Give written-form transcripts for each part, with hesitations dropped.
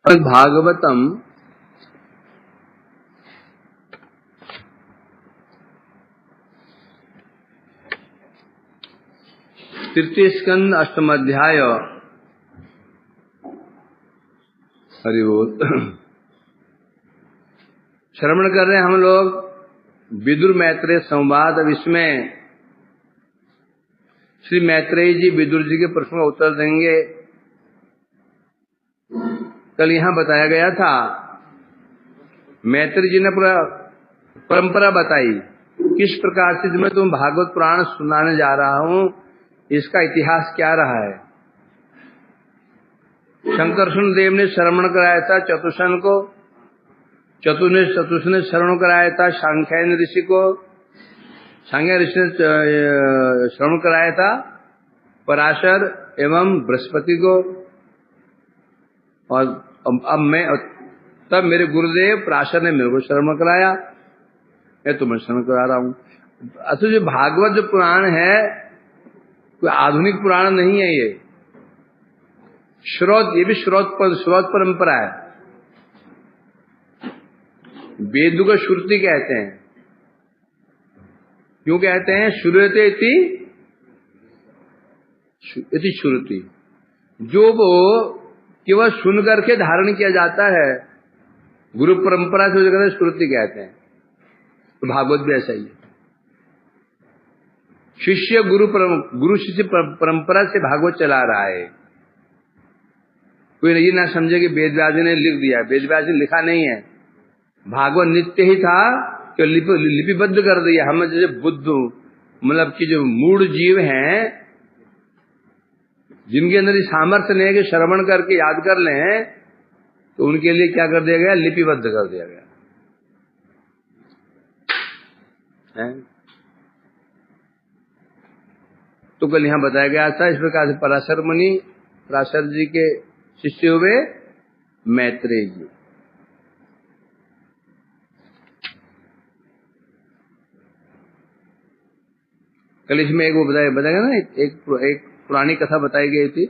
भागवतम तृतीय स्कंद अष्टम अध्याय। हरि बोल। श्रवण कर रहे हैं हम लोग विदुर मैत्रेय संवाद। अब इसमें श्री मैत्रेय जी विदुर जी के प्रश्न का उत्तर देंगे। कल यहां बताया गया था, मैत्रेय जी ने पूरा परंपरा बताई किस प्रकार से मैं तुम भागवत पुराण सुनाने जा रहा हूं, इसका इतिहास क्या रहा है। शंकरसुन देव ने श्रवण कराया था चतुषन को, चतुष ने श्रवण कराया था सांख्यायन ऋषि को, सांख्य ऋषि ने श्रवण कराया था पराशर एवं बृहस्पति को, और अब मैं तब मेरे गुरुदेव पराशर ने मेरे को श्रवण कराया, मैं तुम्हें श्रवण करा रहा हूं। असल जो भागवत जो पुराण है कोई आधुनिक पुराण नहीं है, ये श्रोत, ये भी श्रोत परंपरा है। वेद को श्रुति कहते हैं। क्यों कहते हैं? श्रूयते इति श्रुति। जो वो केवल सुन करके धारण किया जाता है, गुरु परंपरा से जगह श्रुति कहते हैं। तो भागवत भी ऐसा ही है। शिष्य गुरु शिष्य परंपरा से भागवत चला रहा है। कोई ये ना समझे कि वेद व्यास ने लिख दिया। वेद व्यास ने लिखा नहीं है, भागवत नित्य ही था कि लिपिबद्ध कर दिया। हम जैसे बुद्ध मतलब कि जो मूढ़ जीव हैं, जिनके अंदर सामर्थ्य नहीं है कि श्रवण करके याद कर लें, तो उनके लिए क्या कर दिया गया? लिपिबद्ध कर दिया गया है। तो कल यहां बताया गया था इस प्रकार से पराशर मुनि, पराशर जी के शिष्य हुए मैत्रेय जी। कल इसमें एक वो बताया ना, एक पुरानी कथा बताई गई थी।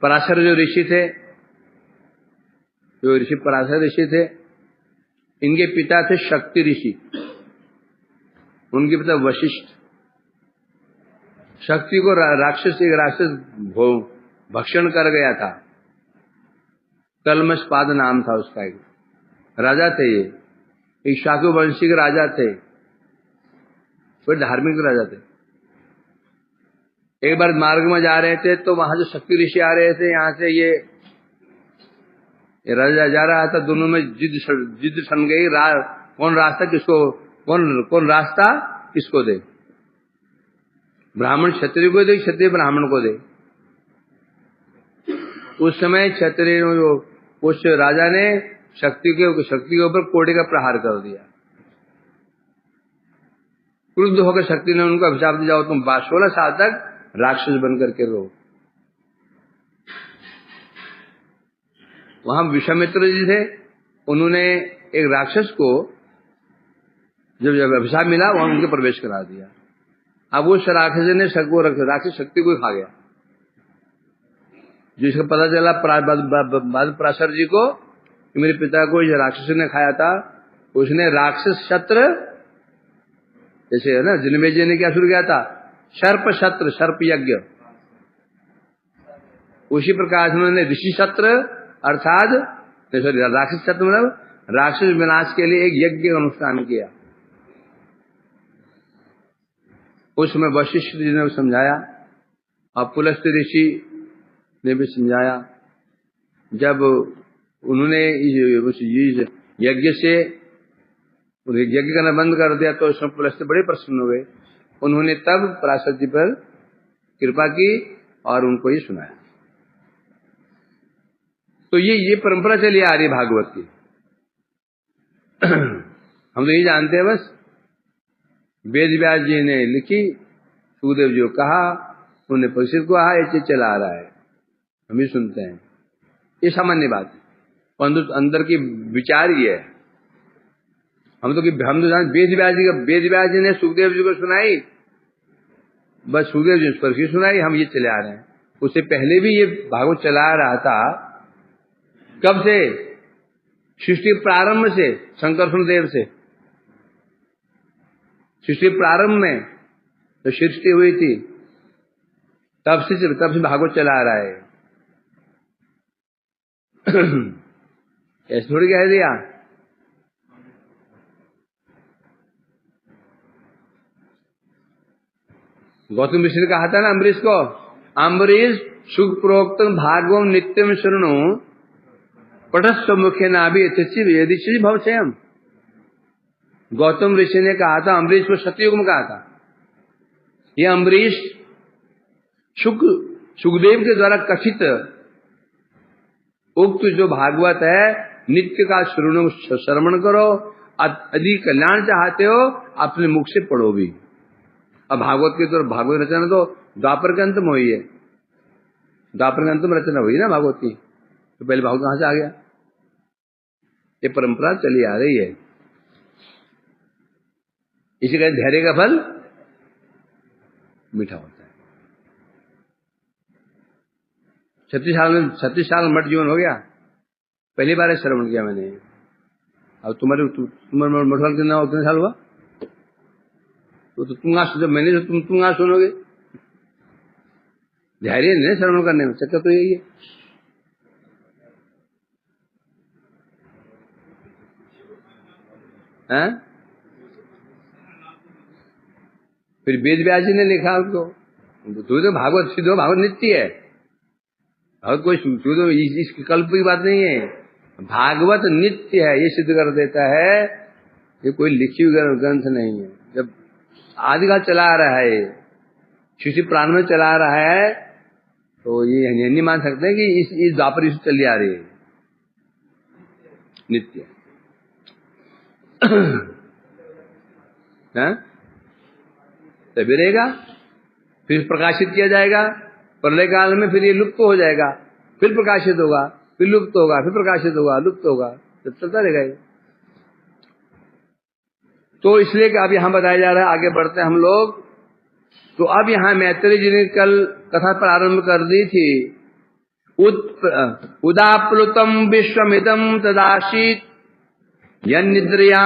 पराशर जो ऋषि थे, जो ऋषि पराशर ऋषि थे, इनके पिता थे शक्ति ऋषि, उनके पिता वशिष्ठ। शक्ति को राक्षस भक्षण कर गया था। कलमशपाद नाम था उसका। एक राजा थे, ये शाक्य वंशी के राजा थे, बड़े धार्मिक राजा थे। एक बार मार्ग में जा रहे थे तो वहां जो शक्ति ऋषि आ रहे थे, यहां से ये राजा जा रहा था। दोनों में जिद ठन गई, कौन रास्ता किसको, कौन रास्ता किसको दे। ब्राह्मण क्षत्रिय को दे, क्षत्रिय ब्राह्मण को दे। उस समय क्षत्रिय उस राजा ने शक्ति के ऊपर कोड़े का प्रहार कर दिया। क्रुद्ध होकर शक्ति ने उनको अभिशाप दिया, जाओ तुम 16 साल तक राक्षस बन करके रहो। वहां विश्वामित्र जी थे, उन्होंने एक राक्षस को जब अभिशाप मिला, वहां उनके प्रवेश करा दिया। अब उस राक्षस ने राक्षस शक्ति को खा गया। जिसका पता चला पराशर जी को कि मेरे पिता को जो राक्षस ने खाया था, उसने राक्षस शस्त्र, जैसे है ना जन्मेजय ने क्या शुरू किया था, सर्प शस्त्र, सर्प यज्ञ। उसी प्रकार से उन्होंने ऋषि शस्त्र अर्थात राक्षस शस्त्र मतलब राक्षस विनाश के लिए एक यज्ञ का अनुष्ठान किया। उसमें वशिष्ठ जी ने समझाया और पुलस्त ऋषि ने भी समझाया। जब उन्होंने उस यज्ञ से यज्ञ करना बंद कर दिया तो उसमें पुलस्त बड़े प्रसन्न हुए। उन्होंने तब पराशर जी पर कृपा की और उनको ये सुनाया। तो ये परंपरा चली आ रही भागवत की। हम तो ये जानते हैं बस, वेद व्यास जी ने लिखी, सुखदेव जी को कहा, उन्होंने परीक्षित को कहा, ये चीज चला आ रहा है, हम भी सुनते हैं। ये सामान्य बात है, परंतु अंदर की विचार ये है। हम तो जानते वेद व्यास जी ने सुखदेव जी को सुनाई, बस सुखदेव जी पर ही सुनाई, हम ये चले आ रहे हैं। उससे पहले भी ये भागवत चला रहा था। कब से? सृष्टि प्रारंभ से, शंकरसन देव से। सृष्टि प्रारंभ में तो सृष्टि हुई थी, तब से भागवत चला रहा है। ऐसे थोड़ी कह दिया। गौतम ऋषि ने कहा था ना अम्बरीश को, अम्बरीश सुख प्रोक्त भागवम नित्यम शरणु पटस्व मुखे नाभि यदि भवशयम। गौतम ऋषि ने कहा था, अम्बरीश को सतयुग में कहा था, ये अम्बरीश सुखदेव के द्वारा कथित उक्त जो भागवत है, नित्य का श्रवण करो, यदि कल्याण चाहते हो अपने मुख से पढ़ो भी। अब भागवत की तरफ भागवत रचना तो द्वापर के अंत में हुई है, द्वापर के अंत में रचना हुई ना भागवत की, तो पहले भागवत कहां से आ गया? ये परंपरा चली आ रही है। इसी का धैर्य का फल मीठा होता है। 36 साल मठ जीवन हो गया, पहली बार श्रवण किया मैंने। अब तुम्हारे मठवाल कितने साल हुआ? तो तुम आज, जब मैंने तुम आज सुनोगे। धैर्य नहीं श्रवण करने में, चक्कर तो यही है। फिर वेद व्यास जी ने लिखा उसको, तो भागवत सिद्ध, भागवत नित्य है, भागवत कोई तो इसकी कल्प की बात नहीं है, भागवत नित्य है, ये सिद्ध कर देता है। ये कोई लिखी हुई ग्रंथ नहीं है। जब आदिकाल चला आ रहा है, शिशु प्राण में चला आ रहा है, तो ये नहीं मान सकते कि इस द्वापर युग चली आ रही है, नित्य तभी रहेगा। फिर प्रकाशित किया जाएगा प्रलय काल में, फिर ये लुप्त हो जाएगा, फिर प्रकाशित होगा, फिर लुप्त होगा, फिर प्रकाशित होगा, लुप्त होगा, जब चलता रहेगा ये। तो इसलिए कि अब यहां बताया जा रहा है, आगे बढ़ते हैं हम लोग। तो अब यहां मैत्रेय जी ने कल कथा प्रारंभ कर दी थी। उदाप्लुतम विश्वमिदम तदाशीत यन्निद्रया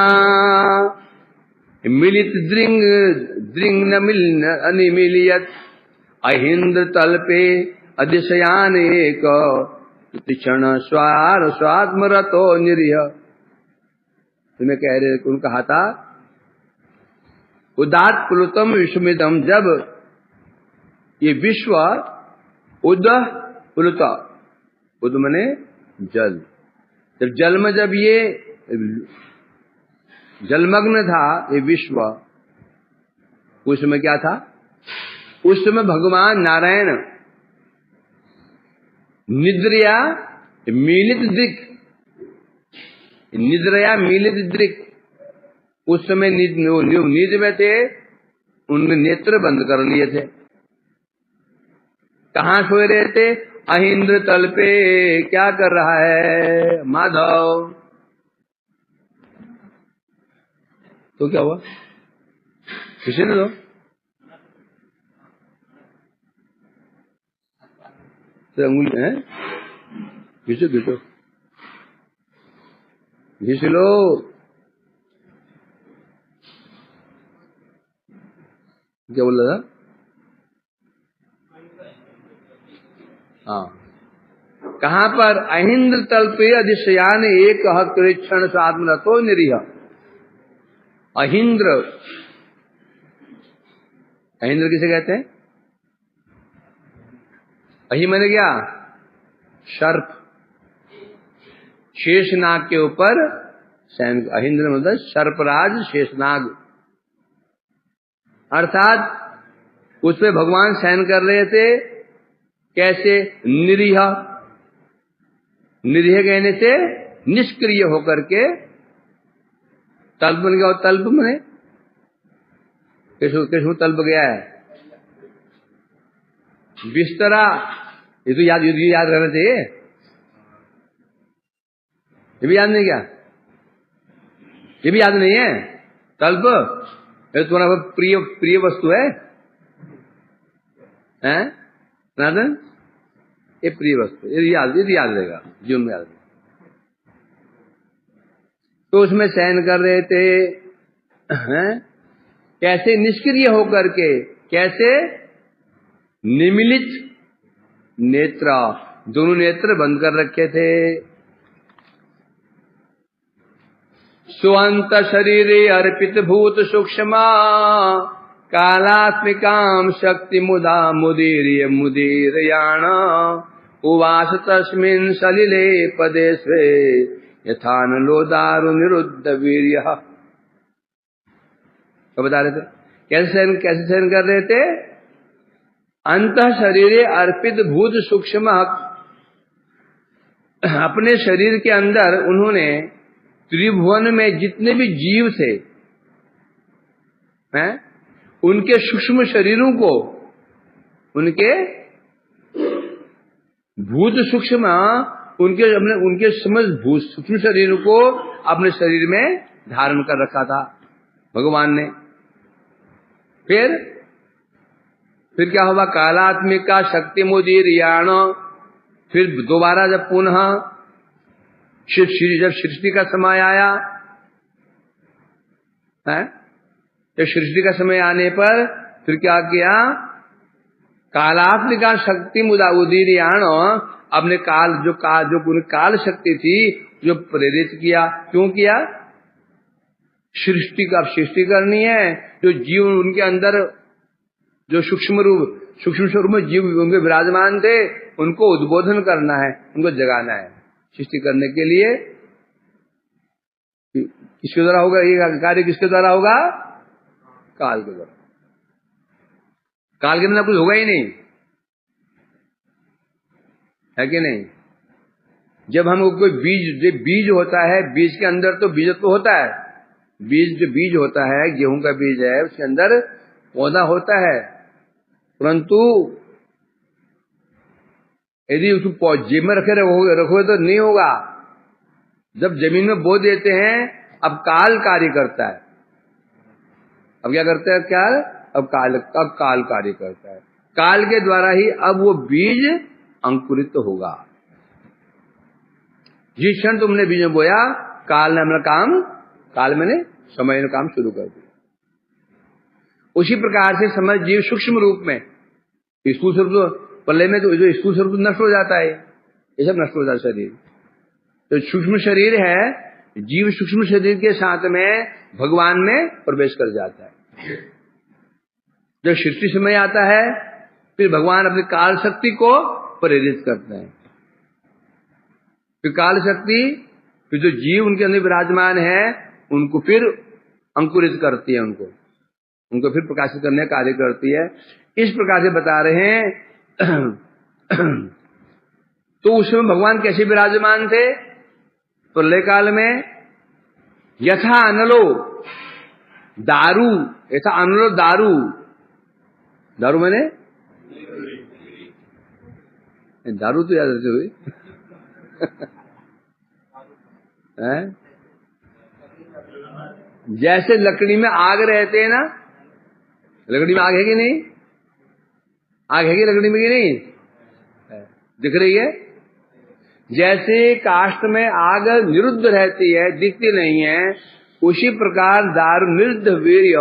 मिलित दृंग न मिल अनिमिलियत अहिंद्र तल्पे अधिशयान एक क्षण स्वार स्वात्मरतो निरीह। तुम्हें कह रहे, उन्होंने कहा था उदात प्लुतम विश्वमिदम, जब ये विश्व उद प्लुत, उद मने जल, जब जल में जब ये जलमग्न था ये विश्व, उस समय क्या था? उस समय भगवान नारायण निद्रया मीलित दृक्, निद्रया मीलित दृक्, उस समय नींद में थे, उनने नेत्र बंद कर लिए थे। कहां सोए रहे थे? अहिंद्र तल पे। क्या कर रहा है माधव? तो क्या हुआ? किसी ने दो तो अंगुली है, घिसो घिसो घिस लो। क्या बोल रहा था? हाँ, कहां पर? अहिंद्र तल पे अधिशयान एक कृष्ण स्वात्मरतो निरीह। अहिंद्र, अहिंद्र किसे कहते हैं? अहि मैंने क्या? सर्प, शेषनाग के ऊपर शयन। अहिंद्र मतलब सर्पराज शेषनाग, अर्थात उस पे भगवान शयन कर रहे थे। कैसे? निरीह, निरीह कहने से निष्क्रिय होकर के। तल्प बन गया, तल्प मने किसको तल्प गया है? बिस्तरा। ये तो याद रहना चाहिए। ये भी याद नहीं क्या? ये भी याद नहीं है? तल्प ये तुम्हारा प्रिय वस्तु है, हैं? सनातन? ये प्रिय वस्तु, ये याद रहेगा, जीवन में याद रहेगा। तो उसमें शयन कर रहे थे, हैं? कैसे निष्क्रिय होकर के, कैसे निमिलित नेत्र, दोनों नेत्र बंद कर रखे थे। सुअंत शरीरे अर्पित भूत सूक्ष्म कालात्मिकाम शक्ति मुदा मुदीरयाण उवास तस्मिन् सलिले पदे स्वे यथानलो दारु निरुद्ध वीर्य। तो बता रहे थे कैसे सहन कर रहे थे। अंत शरीरे अर्पित भूत सूक्ष्म, अपने शरीर के अंदर उन्होंने त्रिभुवन में जितने भी जीव थे, हैं, उनके सूक्ष्म शरीरों को, उनके भूत सूक्ष्म, उनके समस्त भूत सूक्ष्म शरीर को अपने शरीर में धारण कर रखा था भगवान ने। फिर क्या हुआ, कालात्मिक का शक्ति मुदीरयाण, फिर दोबारा जब पुनः जब सृष्टि का समय आया है, जब सृष्टि का समय आने पर फिर क्या किया, कालात्मिका शक्ति उदीरयाण, अपने जो काल शक्ति थी जो प्रेरित किया। क्यों किया, सृष्टि करनी है। जो जीव उनके अंदर जो सूक्ष्म स्वरूप में जीव उनके विराजमान थे, उनको उद्बोधन करना है, उनको जगाना है। सृष्टि करने के लिए किसके द्वारा होगा ये कार्य, किसके द्वारा होगा, काल के द्वारा। काल के बिना कुछ होगा ही नहीं, है कि नहीं। जब हम कोई बीज होता है, बीज के अंदर तो बीजत्व होता है। जो बीज होता है, गेहूं का बीज है, उसके अंदर पौधा होता है, परंतु यदि उसको जेब में रखोगे तो नहीं होगा। जब जमीन में बो देते हैं, अब काल कार्य करता है। अब क्या करता है, क्या, अब काल कार्य करता है। काल के द्वारा ही अब वो बीज अंकुरित होगा। जिस क्षण तुमने बीज में बोया, काल ने अपना काम, काल मैंने समय ने काम शुरू कर दिया। उसी प्रकार से समझ जीव सूक्ष्म रूप में, स्थूल स्वरूप प्रलय में तो जो स्थूल स्वरूप नष्ट हो जाता है, ये सब नष्ट हो जाता है शरीर। तो सूक्ष्म शरीर है, जीव सूक्ष्म शरीर के साथ में भगवान में प्रवेश कर जाता है। जब सृष्टि समय आता है, फिर भगवान अपनी काल शक्ति को प्रेरित करते हैं। फिर काल शक्ति, फिर जो जीव उनके अंदर विराजमान है, उनको फिर अंकुरित करती है, उनको फिर प्रकाशित करने का कार्य करती है। इस प्रकार से बता रहे हैं। तो उस समय भगवान कैसे विराजमान थे, प्रलय काल में, यथा अनलो दारू, यथा अनलो दारू, दारू मैंने दारू तो याद रहती हुई जैसे लकड़ी में आग रहते हैं ना, लकड़ी में आग है कि नहीं, आग है कि लकड़ी में कि नहीं, दिख रही है। जैसे काष्ठ में आग निरुद्ध रहती है, दिखती नहीं है, उसी प्रकार दारू निरुद्ध वीर्य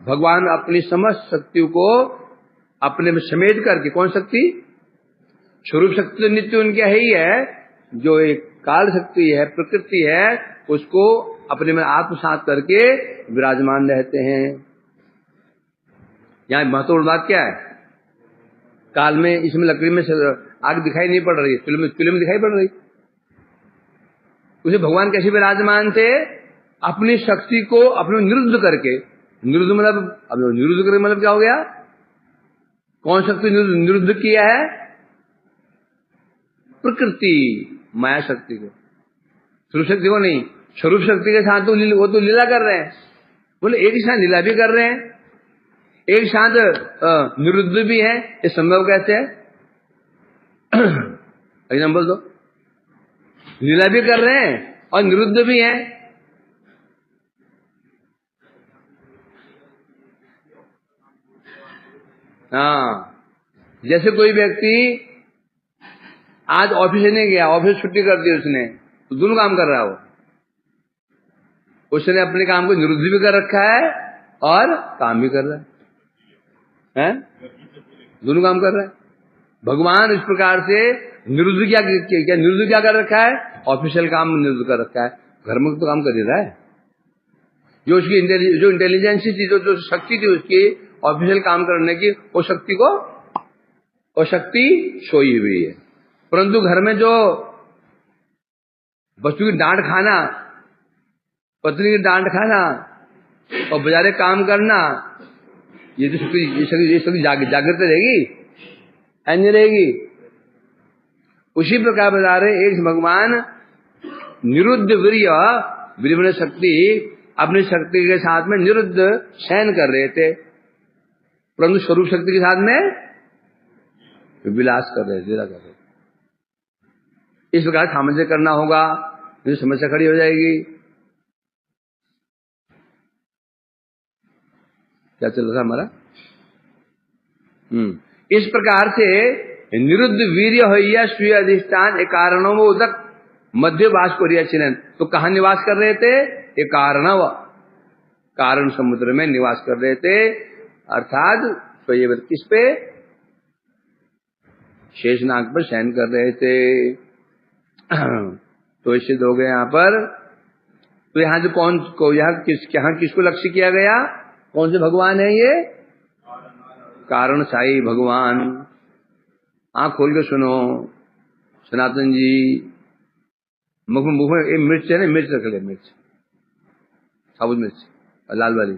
भगवान अपनी समस्त शक्तियों को अपने में समेट करके, कौन शक्ति, स्वरूप शक्ति तो नित्य उनके है ही है, जो एक काल शक्ति है, प्रकृति है, उसको अपने में आत्मसात करके विराजमान रहते हैं। यहाँ महत्वपूर्ण बात क्या है, काल में, इसमें लकड़ी में आग दिखाई नहीं पड़ रही, फिल्म में दिखाई पड़ रही। उसे भगवान कैसे विराजमान थे, अपनी शक्ति को अपने निरुद्ध करके, निरुद्ध मतलब, अब निरुद्ध करके मतलब क्या हो गया, कौन शक्ति निरुद्ध किया है, प्रकृति माया शक्ति को, स्वरूप शक्ति को नहीं। स्वरूप शक्ति के साथ तो वो तो लीला कर रहे हैं, बोले एक ही साथ लीला भी कर रहे हैं, एक साथ निरुद्ध भी है। ये संभव कैसे है, एग्जाम्पल दो। लीला भी कर रहे हैं और निरुद्ध भी है। हाँ, जैसे कोई व्यक्ति आज ऑफिस नहीं गया, ऑफिस छुट्टी कर दी उसने, तो दोनों काम कर रहा है वो। उसने अपने काम को निरुद्ध भी कर रखा है और काम भी कर रहा है, दोनों काम कर रहा है। भगवान इस प्रकार से निरुद्ध निरुद्ध क्या कर रखा है? ऑफिशियल काम निरुद्ध कर रखा है, घर में तो काम कर रहा है। जो उसकी जो इंटेलिजेंस थी, जो शक्ति थी उसकी ऑफिशियल काम करने की, वो शक्ति सोई हुई है। परंतु घर में जो बच्चों की डांट खाना, पत्नी की डांट खाना और बाजारे काम करना, ये तो शक्ति जागृत रहेगी, अन्य रहेगी। उसी प्रकार बता रहे एक भगवान निरुद्ध वीर्य शक्ति अपनी शक्ति के साथ में निरुद्ध शयन कर रहे थे, परंतु स्वरूप शक्ति के साथ में विलास कर रहे थे, कर रहे। इस प्रकार सामंजस्य करना होगा, तो समस्या खड़ी हो जाएगी। क्या चल रहा था हमारा? इस प्रकार से निरुद्ध वीर्य होइया स्वीय अधिष्ठान एक कारणों में उदक मध्य वास को चिन्हन। तो कहां निवास कर रहे थे? एक कारण समुद्र में निवास कर रहे थे, अर्थात स्वयं किस पे? शेषनाग पर शयन कर रहे थे। तो इससे हो गए यहाँ पर। तो यहाँ जो यहाँ किसको लक्ष्य किया गया? कौन से भगवान है ये? कारण साई भगवान। आंख खोल के सुनो सनातन जी। मुख में एक मिर्च है ना, मिर्च रख ले, मिर्च, साबुत मिर्च लाल वाली,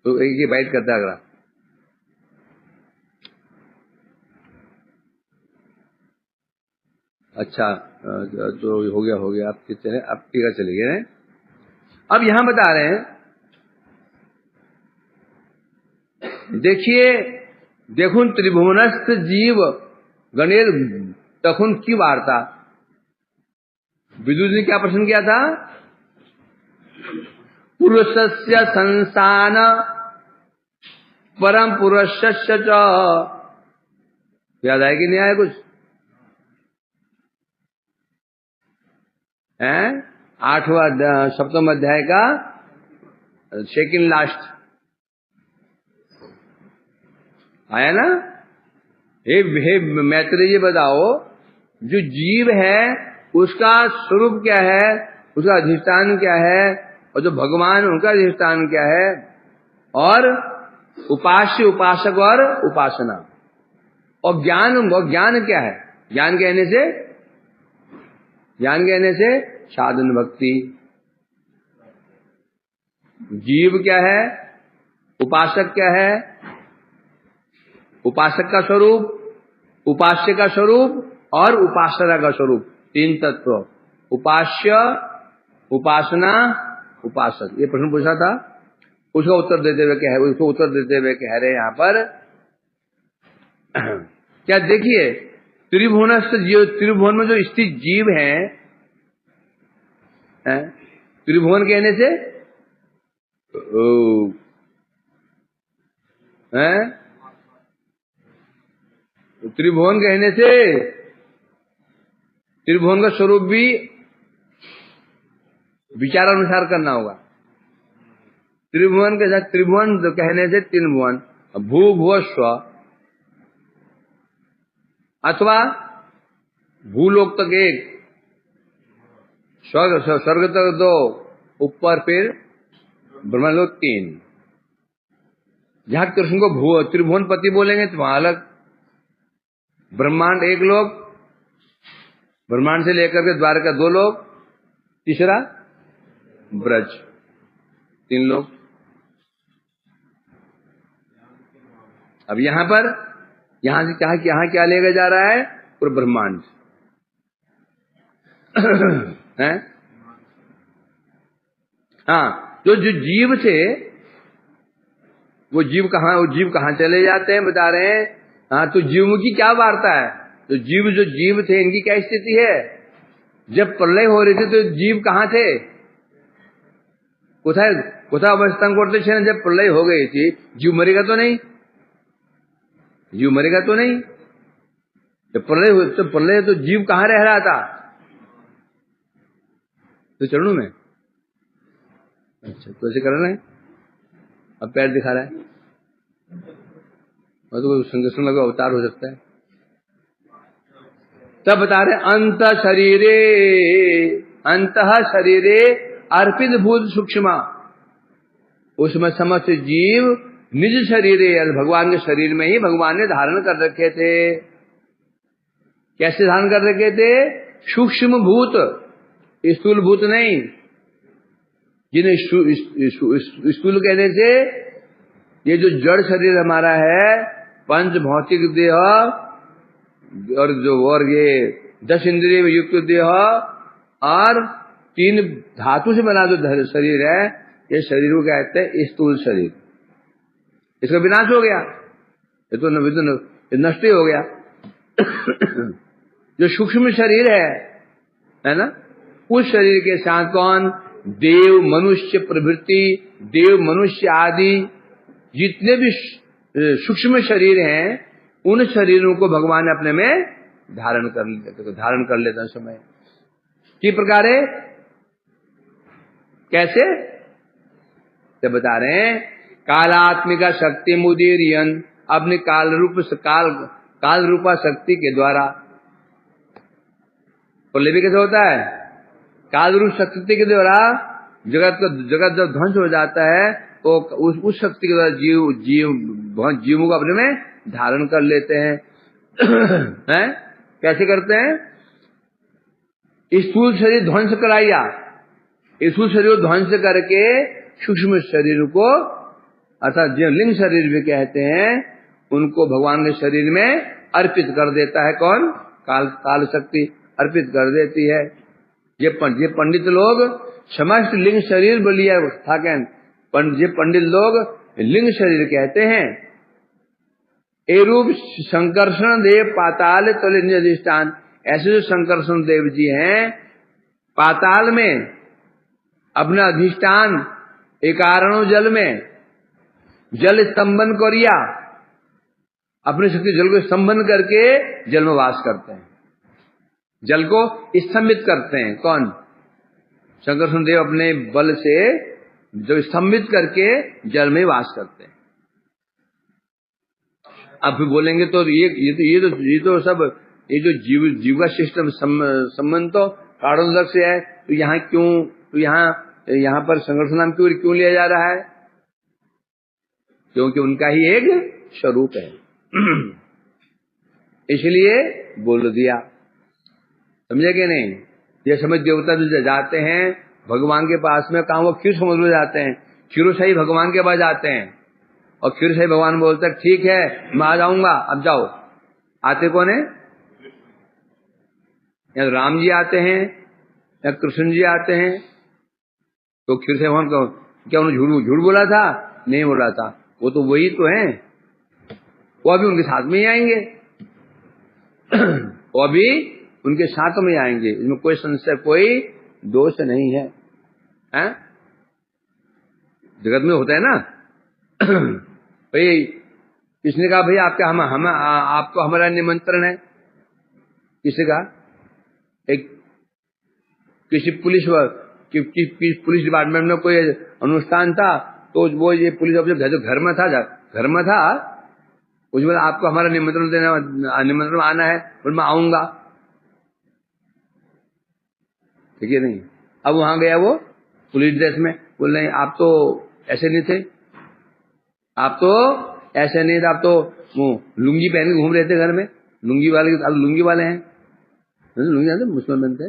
तो एक ये बाइट करता है अगला। अच्छा, तो हो गया आप कितने, अब टीका चले गए। अब यहां बता रहे हैं, देखो त्रिभुवनस्थ जीव गणेर तखुन की वार्ता। विदुर ने क्या प्रश्न किया था? पुरुषस्य संस्थान परम पुरुषस्य च। याद आया कि नहीं आया कुछ? है 8वां सप्तम अध्याय का सेकंड लास्ट आया ना? हे मैत्रेय, ये बताओ जो जीव है उसका स्वरूप क्या है, उसका अधिष्ठान क्या है, और जो भगवान उनका अधिष्ठान क्या है, और उपास्य, उपासक और उपासना, और ज्ञान क्या है? ज्ञान कहने से साधन भक्ति। जीव क्या है, उपासक क्या है, उपासक का स्वरूप, उपास्य का स्वरूप और उपासना का स्वरूप, तीन तत्व। उपास्य, उपासना, उपासक। ये प्रश्न पूछा था, उसका उत्तर देते हुए कह रहे यहां पर क्या? देखिए, त्रिभुवनस्थ जीव, त्रिभुवन में जो स्थित जीव है, त्रिभुवन कहने से त्रिभुवन कहने से त्रिभुवन का स्वरूप भी विचारानुसार करना होगा। त्रिभुवन के साथ, त्रिभुवन कहने से तीन भुवन, भू भुव स्व, अथवा भूलोक तक एक, स्वर्ग तक दो, ऊपर फिर ब्रह्मलोक तीन। जहां कृष्ण को त्रिभुवन पति बोलेंगे तो वहां अलग। ब्रह्मांड एक लोक, ब्रह्मांड से लेकर के द्वारका दो लोक, तीसरा ब्रज, तीन लोग। अब यहां से क्या लेकर जा रहा है? पूरा ब्रह्मांड है। हाँ, जो जीव थे वो जीव कहां चले जाते हैं बता रहे हैं। हाँ, तो जीवों की क्या वार्ता है? तो जो जीव थे इनकी क्या स्थिति है? जब प्रलय हो रही थी तो जीव कहां थे? कोथा अवस्था करते थे। जब प्रलय हो गई थी, जीव मरेगा तो नहीं? जब प्रलय तो जीव कहाँ रह रहा था? तो चरणों में। अच्छा, तो ऐसे कर रहे हैं, अब पैर दिखा रहा है, और तो संकर्षण लगा अवतार हो सकता है। तब बता रहे अंतः शरीरे अर्पित भूत सूक्ष्म, उसमें समस्त जीव निज शरीर भगवान के शरीर में ही भगवान ने धारण कर रखे थे। कैसे धारण कर रखे थे? सूक्ष्म भूत, स्थूल भूत नहीं। जिन्हें स्थूल कहने से ये जो जड़ शरीर हमारा है, पंच भौतिक देह और ये 10 इंद्रिय युक्त देह और 3 धातु से बना जो शरीर है, ये शरीर को कहते हैं स्थूल शरीर। इसका विनाश हो गया, ये तो नष्ट ही हो गया। जो सूक्ष्म शरीर है ना, उस शरीर के साथ कौन? देव मनुष्य प्रभृति, देव मनुष्य आदि जितने भी सूक्ष्म शरीर हैं, उन शरीरों को भगवान अपने में धारण कर लेते हैं समय। किस प्रकार है? कैसे? तो बता रहे हैं, कालात्मिका शक्ति मुदीरियन, अपने काल रूपा शक्ति के द्वारा। प्रलय भी कैसे होता है? काल रूप शक्ति के द्वारा जगत जब ध्वंस हो जाता है तो उस शक्ति के द्वारा जीवों को अपने में धारण कर लेते हैं। हैं? कैसे करते हैं? स्थूल शरीर ध्वंस कराया, स्थूल शरीर को ध्वंस करके सूक्ष्म शरीर को, अर्थात जो लिंग शरीर भी कहते हैं, उनको भगवान के शरीर में अर्पित कर देता है। कौन? काल शक्ति अर्पित कर देती है। ये पंडित लोग समस्त लिंग शरीर बोलिए था, ये पंडित लोग लिंग शरीर कहते हैं। ए रूप संकर्षण देव पाताल तले निज अधिष्ठान, ऐसे जो संकर्षण देव जी हैं, पाताल में अपना अधिष्ठान, एकारणों जल में जल स्तंभन करिया, अपने शक्ति जल को स्तंभन करके जल में वास करते हैं, जल को स्तंभित करते हैं। कौन? संकर्षण देव अपने बल से जो स्तंभित करके जल में वास करते हैं। अब फिर बोलेंगे तो ये तो सब ये जो जीव का सिस्टम संबंध तो कारणोदक से है, तो यहाँ क्यों, तो यहाँ पर संकर्षण नाम क्यों लिया जा रहा है? क्योंकि उनका ही एक स्वरूप है, इसलिए बोल दिया। समझे कि नहीं? ये समझ देवता जो जाते हैं भगवान के पास में, कहा वो क्षीर समुद्र में जाते हैं, क्षीरोशाही भगवान के पास जाते हैं, और क्षीरोशाही भगवान बोलते हैं ठीक है मैं आ जाऊंगा, अब जाओ। आते कौन है? या राम जी आते हैं या कृष्ण जी आते हैं। तो क्षीरोशाही भगवान को क्या उन्होंने झूठ बोला था? नहीं बोला था, वो तो वही तो है, वो अभी उनके साथ में ही आएंगे। वो अभी उनके साथ में आएंगे, इसमें कोई संशय, कोई दोष नहीं है, हैं? जगत में होता है ना। भाई किसने कहा भाई आपको हमारा निमंत्रण है? किसने कहा? एक किसी पुलिस डिपार्टमेंट में कोई अनुष्ठान था, तो वो ये पुलिस ऑफिसर जो घर में था उस बोला आपको हमारा निमंत्रण आना है, बोल मैं आऊंगा, ठीक है नहीं। अब वहां गया वो पुलिस ड्रेस में, बोल नहीं आप तो ऐसे नहीं थे, आप तो ऐसे नहीं थे, आप तो लुंगी पहन के घूम रहे थे घर में, लुंगी वाले हैं, लुंगी मुसलमान थे।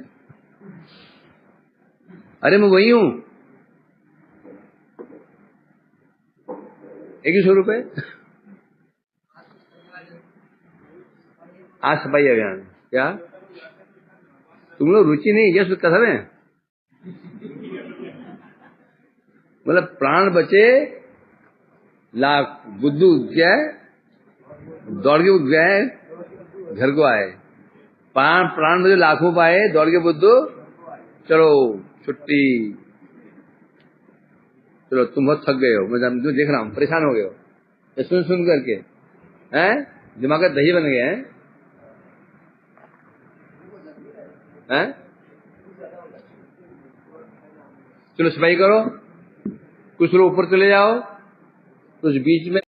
अरे मैं वही हूं, 100 रुपए आज सफाई अभियान। क्या तुम लोग रुचि नहीं है कथा में? मतलब प्राण बचे, लाख बुद्धू क्या दौड़ के गए घर को आए, प्राण बचे लाखों पाए, दौड़ के बुद्धू चलो छुट्टी, चलो तुम बहुत थक गए हो, मैं देख रहा हूँ परेशान हो गए हो, सुन करके हैं दिमाग का दही बन गए हैं। हैं? चलो सफाई करो, कुछ लोग ऊपर चले जाओ, कुछ बीच में